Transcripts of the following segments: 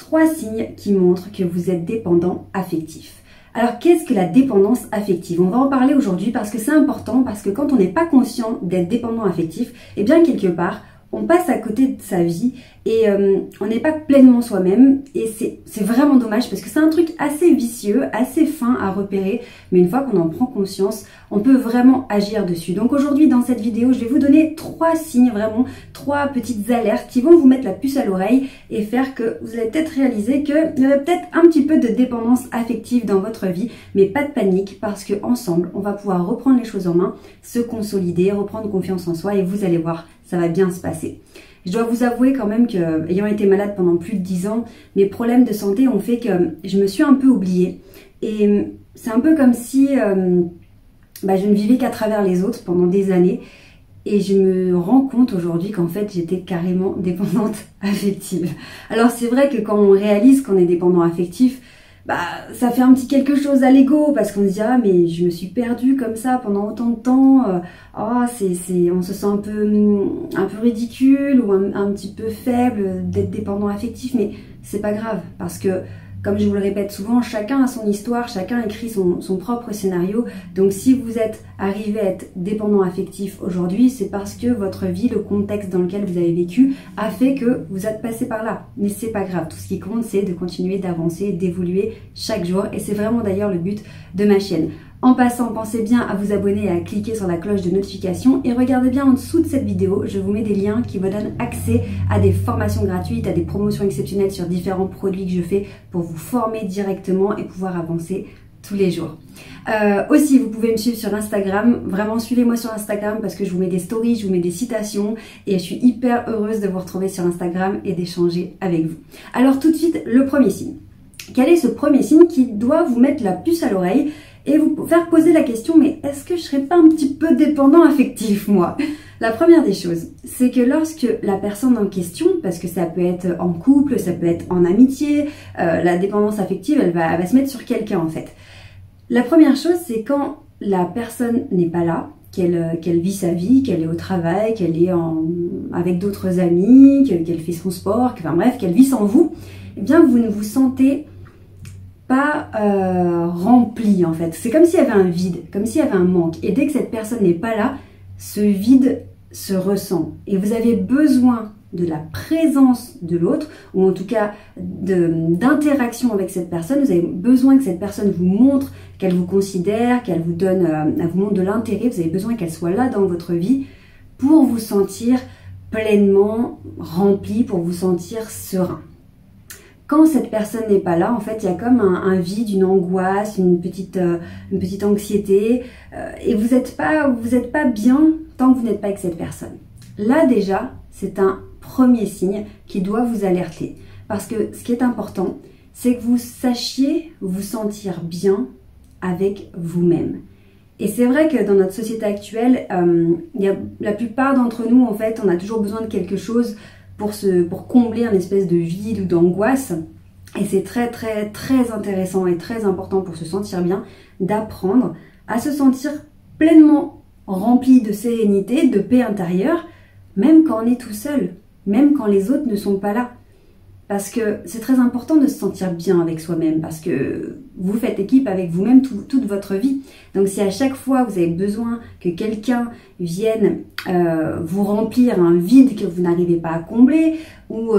3 signes qui montrent que vous êtes dépendant affectif. Alors qu'est-ce que la dépendance affective? On va en parler aujourd'hui parce que c'est important, parce que quand on n'est pas conscient d'être dépendant affectif, et bien quelque part, on passe à côté de sa vie et on n'est pas pleinement soi-même et c'est vraiment dommage parce que c'est un truc assez vicieux, assez fin à repérer, mais une fois qu'on en prend conscience, on peut vraiment agir dessus. Donc aujourd'hui dans cette vidéo, je vais vous donner 3 signes, vraiment 3 petites alertes qui vont vous mettre la puce à l'oreille et faire que vous allez peut-être réaliser qu'il y avait peut-être un petit peu de dépendance affective dans votre vie, mais pas de panique parce que ensemble, on va pouvoir reprendre les choses en main, se consolider, reprendre confiance en soi et vous allez voir, ça va bien se passer. Je dois vous avouer quand même que, ayant été malade pendant plus de 10 ans, mes problèmes de santé ont fait que je me suis un peu oubliée. Et c'est un peu comme si je ne vivais qu'à travers les autres pendant des années. Et je me rends compte aujourd'hui qu'en fait, j'étais carrément dépendante affective. Alors c'est vrai que quand on réalise qu'on est dépendant affectif, ça fait un petit quelque chose à l'ego parce qu'on se dit ah mais je me suis perdue comme ça pendant autant de temps, on se sent un peu ridicule ou un petit peu faible d'être dépendant affectif, mais c'est pas grave parce que comme je vous le répète souvent, chacun a son histoire, chacun écrit son propre scénario. Donc si vous êtes arrivé à être dépendant affectif aujourd'hui, c'est parce que votre vie, le contexte dans lequel vous avez vécu a fait que vous êtes passé par là. Mais c'est pas grave, tout ce qui compte c'est de continuer d'avancer, d'évoluer chaque jour. Et c'est vraiment d'ailleurs le but de ma chaîne. En passant, pensez bien à vous abonner et à cliquer sur la cloche de notification et regardez bien en dessous de cette vidéo, je vous mets des liens qui vous donnent accès à des formations gratuites, à des promotions exceptionnelles sur différents produits que je fais pour vous former directement et pouvoir avancer tous les jours. Aussi, vous pouvez me suivre sur Instagram, vraiment suivez-moi sur Instagram parce que je vous mets des stories, je vous mets des citations et je suis hyper heureuse de vous retrouver sur Instagram et d'échanger avec vous. Alors tout de suite, le premier signe. Quel est ce premier signe qui doit vous mettre la puce à l'oreille et vous faire poser la question, mais est-ce que je serais pas un petit peu dépendant affectif, moi? La première des choses, c'est que lorsque la personne en question, parce que ça peut être en couple, ça peut être en amitié, la dépendance affective, elle va se mettre sur quelqu'un en fait. La première chose, c'est quand la personne n'est pas là, qu'elle vit sa vie, qu'elle est au travail, qu'elle est avec d'autres amis, qu'elle fait son sport, enfin bref, qu'elle vit sans vous, eh bien vous ne vous sentez pas rempli en fait. C'est comme s'il y avait un vide, comme s'il y avait un manque. Et dès que cette personne n'est pas là, ce vide se ressent. Et vous avez besoin de la présence de l'autre, ou en tout cas d'interaction avec cette personne. Vous avez besoin que cette personne vous montre qu'elle vous considère, qu'elle vous donne, elle vous montre de l'intérêt. Vous avez besoin qu'elle soit là dans votre vie pour vous sentir pleinement rempli, pour vous sentir serein. Quand cette personne n'est pas là, en fait, il y a comme un vide, une angoisse, une petite anxiété, et vous n'êtes pas bien tant que vous n'êtes pas avec cette personne. Là déjà, c'est un premier signe qui doit vous alerter, parce que ce qui est important, c'est que vous sachiez vous sentir bien avec vous-même. Et c'est vrai que dans notre société actuelle, la plupart d'entre nous, en fait, on a toujours besoin de quelque chose pour combler un espèce de vide ou d'angoisse. Et c'est très très très intéressant et très important pour se sentir bien d'apprendre à se sentir pleinement rempli de sérénité, de paix intérieure, même quand on est tout seul, même quand les autres ne sont pas là. Parce que c'est très important de se sentir bien avec soi-même, parce que vous faites équipe avec vous-même toute votre vie. Donc si à chaque fois vous avez besoin que quelqu'un vienne vous remplir un vide que vous n'arrivez pas à combler, ou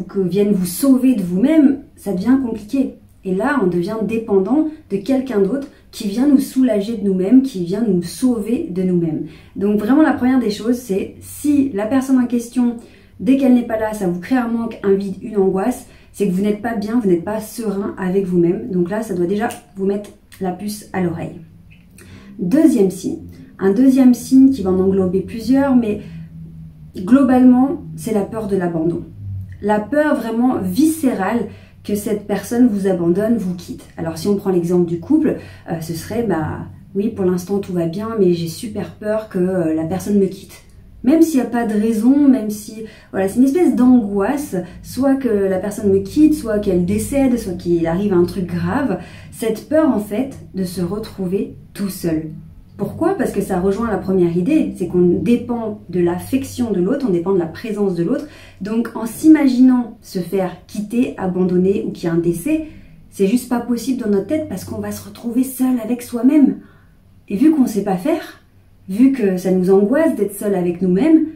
que vienne vous sauver de vous-même, ça devient compliqué. Et là, on devient dépendant de quelqu'un d'autre qui vient nous soulager de nous-mêmes, qui vient nous sauver de nous-mêmes. Donc vraiment la première des choses, c'est si la personne en question, dès qu'elle n'est pas là, ça vous crée un manque, un vide, une angoisse, c'est que vous n'êtes pas bien, vous n'êtes pas serein avec vous-même. Donc là, ça doit déjà vous mettre la puce à l'oreille. Deuxième signe. Un deuxième signe qui va en englober plusieurs, mais globalement, c'est la peur de l'abandon. La peur vraiment viscérale que cette personne vous abandonne, vous quitte. Alors si on prend l'exemple du couple, ce serait, oui, pour l'instant tout va bien, mais j'ai super peur que la personne me quitte. Même s'il n'y a pas de raison, même si... Voilà, c'est une espèce d'angoisse, soit que la personne me quitte, soit qu'elle décède, soit qu'il arrive un truc grave. Cette peur, en fait, de se retrouver tout seul. Pourquoi? Parce que ça rejoint la première idée, c'est qu'on dépend de l'affection de l'autre, on dépend de la présence de l'autre. Donc en s'imaginant se faire quitter, abandonner ou qu'il y a un décès, c'est juste pas possible dans notre tête parce qu'on va se retrouver seul avec soi-même. Et vu qu'on ne sait pas faire, vu que ça nous angoisse d'être seul avec nous-mêmes,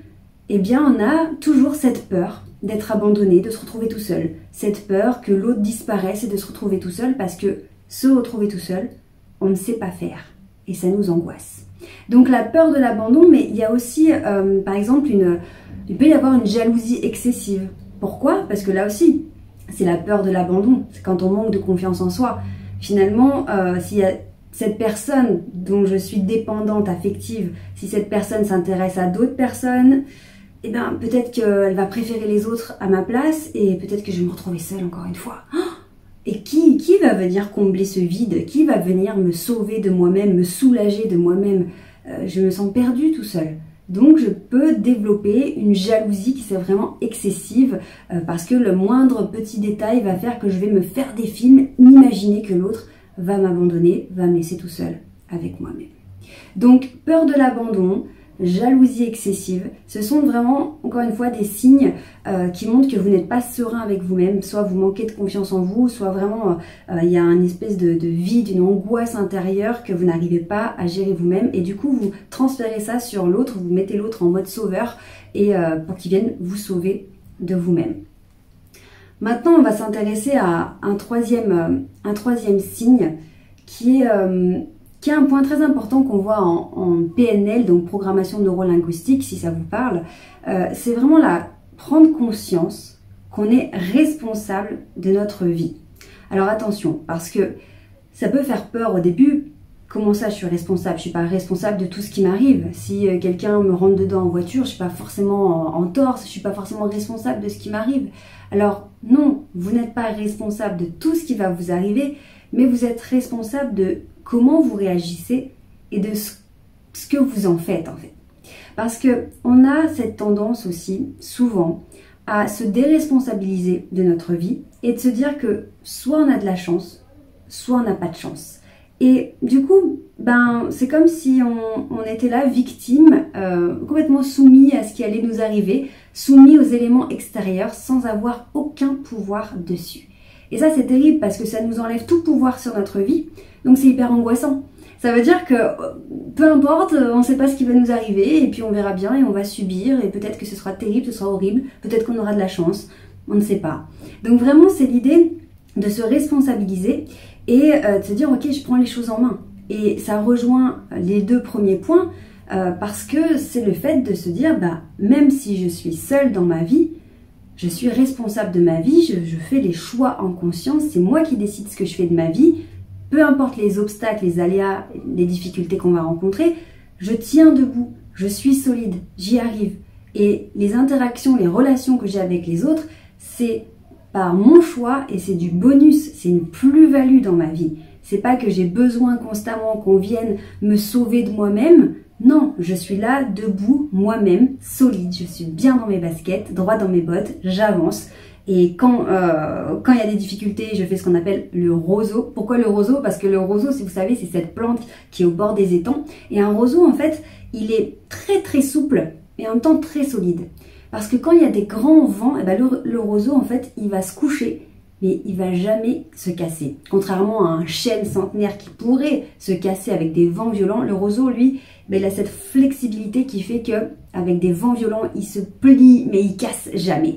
eh bien on a toujours cette peur d'être abandonné, de se retrouver tout seul. Cette peur que l'autre disparaisse et de se retrouver tout seul parce que se retrouver tout seul, on ne sait pas faire. Et ça nous angoisse. Donc la peur de l'abandon, mais il y a aussi, par exemple, il peut y avoir une jalousie excessive. Pourquoi? Parce que là aussi, c'est la peur de l'abandon. C'est quand on manque de confiance en soi. Finalement, s'il y a cette personne dont je suis dépendante affective, si cette personne s'intéresse à d'autres personnes, eh bien peut-être qu'elle va préférer les autres à ma place et peut-être que je vais me retrouver seule encore une fois. Et qui va venir combler ce vide? Qui va venir me sauver de moi-même, me soulager de moi-même? Je me sens perdue tout seul. Donc je peux développer une jalousie qui est vraiment excessive parce que le moindre petit détail va faire que je vais me faire des films, m'imaginer que l'autre va m'abandonner, va me laisser tout seul avec moi-même. Donc peur de l'abandon, jalousie excessive, ce sont vraiment, encore une fois, des signes qui montrent que vous n'êtes pas serein avec vous-même, soit vous manquez de confiance en vous, soit vraiment il y a une espèce de vide, une angoisse intérieure que vous n'arrivez pas à gérer vous-même et du coup vous transférez ça sur l'autre, vous mettez l'autre en mode sauveur et pour qu'il vienne vous sauver de vous-même. Maintenant, on va s'intéresser à un troisième signe qui est un point très important qu'on voit en PNL, donc programmation neurolinguistique, si ça vous parle. C'est vraiment prendre conscience qu'on est responsable de notre vie. Alors attention, parce que ça peut faire peur au début. Comment ça, je suis responsable? Je ne suis pas responsable de tout ce qui m'arrive. Si quelqu'un me rentre dedans en voiture, je ne suis pas forcément en tort, je ne suis pas forcément responsable de ce qui m'arrive. Alors non, vous n'êtes pas responsable de tout ce qui va vous arriver, mais vous êtes responsable de comment vous réagissez et de ce que vous en faites en fait. Parce qu'on a cette tendance aussi, souvent, à se déresponsabiliser de notre vie et de se dire que soit on a de la chance, soit on n'a pas de chance. Et du coup, c'est comme si on était là, victime, complètement soumis à ce qui allait nous arriver, soumis aux éléments extérieurs sans avoir aucun pouvoir dessus. Et ça, c'est terrible parce que ça nous enlève tout pouvoir sur notre vie, donc c'est hyper angoissant. Ça veut dire que peu importe, on ne sait pas ce qui va nous arriver et puis on verra bien et on va subir et peut-être que ce sera terrible, ce sera horrible, peut-être qu'on aura de la chance, on ne sait pas. Donc vraiment, c'est l'idée de se responsabiliser et de se dire ok, je prends les choses en main. Et ça rejoint les deux premiers points parce que c'est le fait de se dire même si je suis seule dans ma vie, je suis responsable de ma vie, je fais les choix en conscience, c'est moi qui décide ce que je fais de ma vie, peu importe les obstacles, les aléas, les difficultés qu'on va rencontrer, je tiens debout, je suis solide, j'y arrive. Et les interactions, les relations que j'ai avec les autres, c'est par mon choix et c'est du bonus, c'est une plus-value dans ma vie. C'est pas que j'ai besoin constamment qu'on vienne me sauver de moi-même. Non, je suis là, debout, moi-même, solide. Je suis bien dans mes baskets, droit dans mes bottes, j'avance. Et quand il y a des difficultés, je fais ce qu'on appelle le roseau. Pourquoi le roseau? Parce que le roseau, si vous savez, c'est cette plante qui est au bord des étangs. Et un roseau, en fait, il est très très souple et en même temps très solide. Parce que quand il y a des grands vents, le roseau, en fait, il va se coucher, mais il va jamais se casser. Contrairement à un chêne centenaire qui pourrait se casser avec des vents violents, le roseau, lui, il a cette flexibilité qui fait que avec des vents violents, il se plie, mais il casse jamais.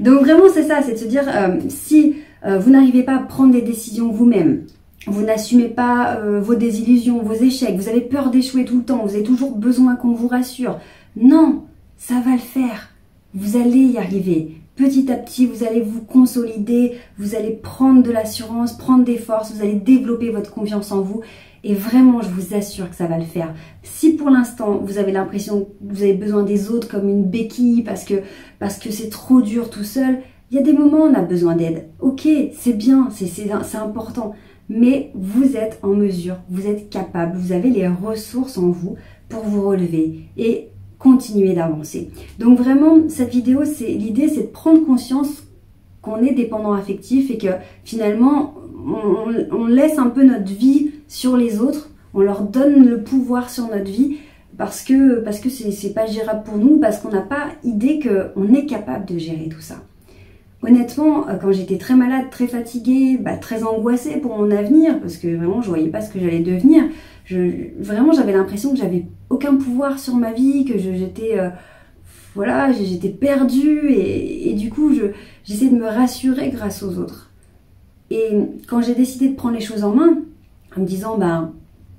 Donc vraiment, c'est ça, c'est de se dire, si vous n'arrivez pas à prendre des décisions vous-même, vous n'assumez pas vos désillusions, vos échecs, vous avez peur d'échouer tout le temps, vous avez toujours besoin qu'on vous rassure. Non, ça va le faire. Vous allez y arriver. Petit à petit, vous allez vous consolider, vous allez prendre de l'assurance, prendre des forces, vous allez développer votre confiance en vous. Et vraiment, je vous assure que ça va le faire. Si pour l'instant, vous avez l'impression que vous avez besoin des autres comme une béquille parce que c'est trop dur tout seul, il y a des moments où on a besoin d'aide. Ok, c'est bien, c'est important. Mais vous êtes en mesure, vous êtes capable, vous avez les ressources en vous pour vous relever et continuer d'avancer. Donc vraiment, cette vidéo, l'idée, c'est de prendre conscience qu'on est dépendant affectif et que finalement, on laisse un peu notre vie sur les autres, On leur donne le pouvoir sur notre vie parce que c'est pas gérable pour nous, parce qu'on n'a pas idée qu'on est capable de gérer tout ça. Honnêtement, quand j'étais très malade, très fatiguée, très angoissée pour mon avenir, parce que vraiment je voyais pas ce que j'allais devenir, vraiment j'avais l'impression que j'avais aucun pouvoir sur ma vie, que j'étais j'étais perdue et du coup j'essayais de me rassurer grâce aux autres. Et quand j'ai décidé de prendre les choses en main, en me disant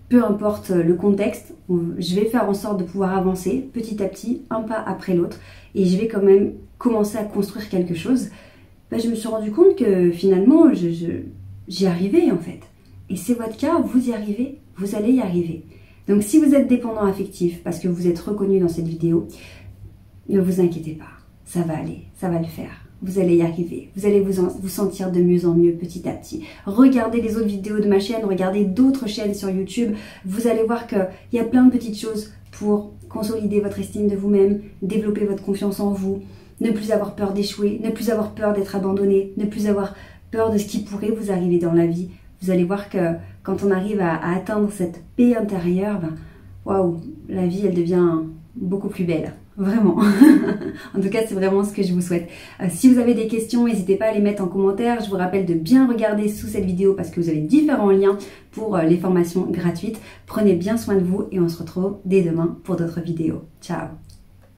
peu importe le contexte, je vais faire en sorte de pouvoir avancer petit à petit, un pas après l'autre, et je vais quand même commencer à construire quelque chose. Je me suis rendu compte que finalement, j'y arrivais en fait. Et c'est votre cas, vous y arrivez, vous allez y arriver. Donc si vous êtes dépendant affectif, parce que vous êtes reconnu dans cette vidéo, ne vous inquiétez pas, ça va aller, ça va le faire. Vous allez y arriver, vous allez vous sentir de mieux en mieux petit à petit. Regardez les autres vidéos de ma chaîne, regardez d'autres chaînes sur YouTube. Vous allez voir qu'il y a plein de petites choses pour consolider votre estime de vous-même, développer votre confiance en vous, ne plus avoir peur d'échouer, ne plus avoir peur d'être abandonné, ne plus avoir peur de ce qui pourrait vous arriver dans la vie. Vous allez voir que quand on arrive à atteindre cette paix intérieure, waouh, la vie elle devient beaucoup plus belle. Vraiment. En tout cas, c'est vraiment ce que je vous souhaite. Si vous avez des questions, n'hésitez pas à les mettre en commentaire. Je vous rappelle de bien regarder sous cette vidéo parce que vous avez différents liens pour les formations gratuites. Prenez bien soin de vous et on se retrouve dès demain pour d'autres vidéos. Ciao!